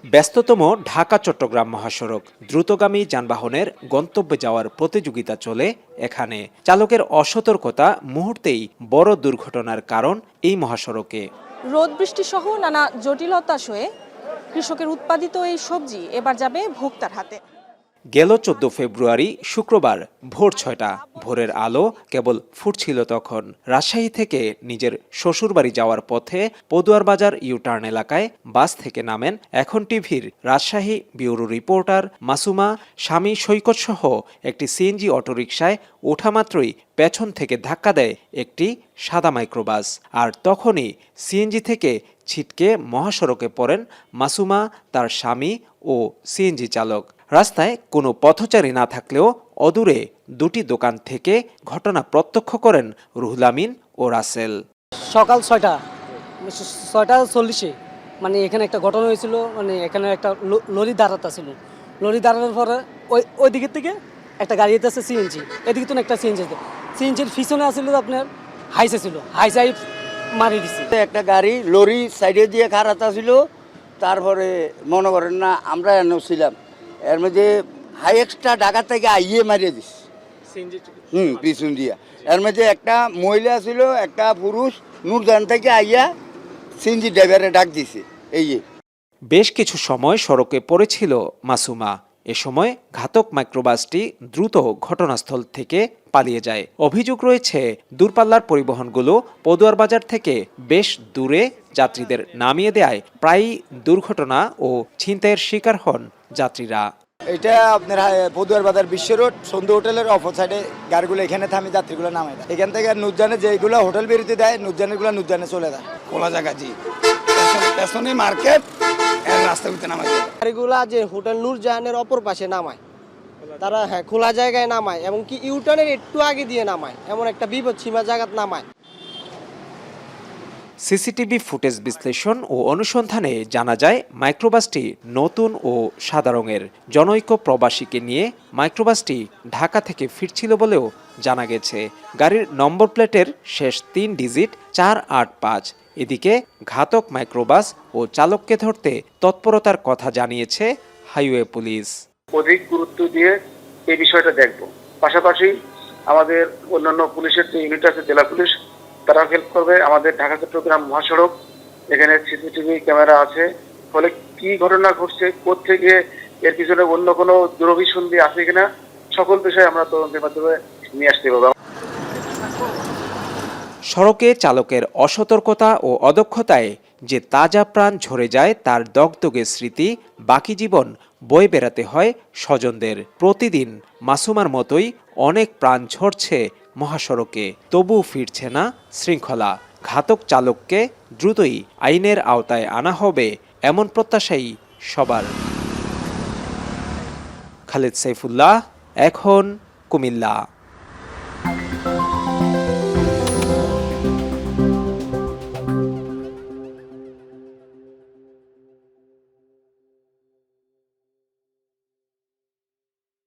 ব্যস্ততম ঢাকা-চট্টগ্রাম মহাসড়ক, দ্রুতগামী যানবাহনের গন্তব্যে যাওয়ার প্রতিযোগিতা চলে এখানে। চালকের অসতর্কতা মুহূর্তেই বড় দুর্ঘটনার কারণ এই মহাসড়কে। রোদ বৃষ্টি সহ নানা জটিলতা সয়ে কৃষকের উৎপাদিত এই সবজি এবার যাবে ভোক্তার হাতে। গেল 14 ফেব্রুয়ারি শুক্রবার ভোর 6টা। ভোরের আলো কেবল ফুটছিল তখন। রাজশাহী থেকে নিজের শ্বশুরবাড়ি যাওয়ার পথে পদুয়ার বাজার ইউটার্ন এলাকায় বাস থেকে নামেন এখন টিভির রাজশাহী ব্যুরো রিপোর্টার মাসুমা। স্বামী সৈকত সহ একটি সিএনজি অটোরিকশায় ওঠামাত্রই পেছন থেকে ধাক্কা দেয় একটি সাদা মাইক্রোবাস। আর তখনই সিএনজি থেকে ছিটকে মহাসড়কে পড়েন মাসুমা, তার স্বামী ও সিএনজি চালক। রাস্তায় কোনো পথচারী না থাকলেও অদূরে দুটি দোকান থেকে ঘটনা প্রত্যক্ষ করেন রুহুল আমিন ও রাসেল। সকাল 6:40 মানে এখানে একটা ঘটনা হয়েছিল। মানে এখানে একটা লরি দাঁড়াতে ছিল। লরি দাঁড়ানোর পরে ওই দিকের থেকে একটা গাড়ি আছে সিএনজি, এদিকে তো একটা সিএনজির পিছনে আসছিল আপনার হাইসে ছিল, হাইসাই মারি দিচ্ছে। একটা গাড়ি লরি সাইডে দিয়ে খারাপ ছিল। তারপরে মনে করেন না আমরা এনে ছিলাম, এর মধ্যে হাই এক্সট্রা ঢাকা থেকে আইয়ে মারিয়ে দিস পিছন দিয়া। এর মধ্যে একটা মহিলা ছিল, একটা পুরুষ নূরজান থেকে আইয়া সিএনজি ড্রাইভারে ডাক দিছে। বেশ কিছু সময় সড়কে পড়েছিল মাসুমা। এ সময় ঘাতক মাইক্রোবাসটি দ্রুত ঘটনাস্থল থেকে পালিয়ে যায়। অভিযোগ রয়েছে দূরপাল্লার পরিবহনগুলো পদুয়ার বাজার থেকে বেশ দূরে যাত্রীদের নামিয়ে দেয়। প্রায়ই দুর্ঘটনা ও ছিনতাইয়ের শিকার হন যাত্রীরা। এটা আপনার পদুয়ার বাজার বিশ্ব রোড সন্ধু হোটেলের অপর সাইডে গাড়িগুলো এখানে থামি যাত্রীগুলো নামে দেয়। এখান থেকে নুরজানে যেগুলো হোটেল বেরোতে দেয় নুরজানেরগুলো নুরজানে চলে যায়। খোলা জায়গা জি পেছনে মার্কেট রাস্তার ভিতরে নামায় গাড়িগুলা যে হোটেল নূরজাহানের অপর পাশে নামায়, তারা খোলা জায়গায় নামায় এবং কি ইউটার্নের একটু আগে দিয়ে নামায়, এমন একটা বিপদসীমা জায়গায় নামায়। সিসিটিভি ফুটেজ বিশ্লেষণ ও অনুসন্ধানে জানা যায় মাইক্রোবাসটি নতুন ও সাদা রঙের। জনৈক প্রবাসীকে নিয়ে মাইক্রোবাসটি ঢাকা থেকে ফিরছিল বলেও জানা গেছে। গাড়ির নম্বর প্লেটের শেষ 3 ডিজিট 485। এদিকে ঘাতক মাইক্রোবাস ও চালককে ধরতে তৎপরতার কথা জানিয়েছে হাইওয়ে পুলিশ। অধিক গুরুত্ব দিয়ে এই বিষয়টা দেখব। পাশাপাশি আমাদের অন্যান্য পুলিশের যে ইউনিট আছে, জেলা পুলিশ, তারা হেল্প করবে। আমাদের ঢাকা চট্টগ্রাম মহাসড়ক, এখানে সিসিটিভি ক্যামেরা আছে। ফলে কি ঘটনা ঘটছে, কোত্থেকে, এর পিছনে অন্য কোনো দুরভিসন্ধি আছে কিনা, সকল বিষয়ে আমরা তদন্তের মাধ্যমে নিয়ে আসতে পারবো। সড়কে চালকের অসতর্কতা ও অদক্ষতায় যে তাজা প্রাণ ঝরে যায় তার দগদগে স্মৃতি বাকি জীবন বয়ে বেড়াতে হয় স্বজনদের। প্রতিদিন মাসুমার মতোই অনেক প্রাণ ঝরছে মহাসড়কে, তবুও ফিরছে না শৃঙ্খলা। ঘাতক চালককে দ্রুতই আইনের আওতায় আনা হবে এমন প্রত্যাশাই সবার। খালেদ সাইফুল্লাহ, এখন কুমিল্লা।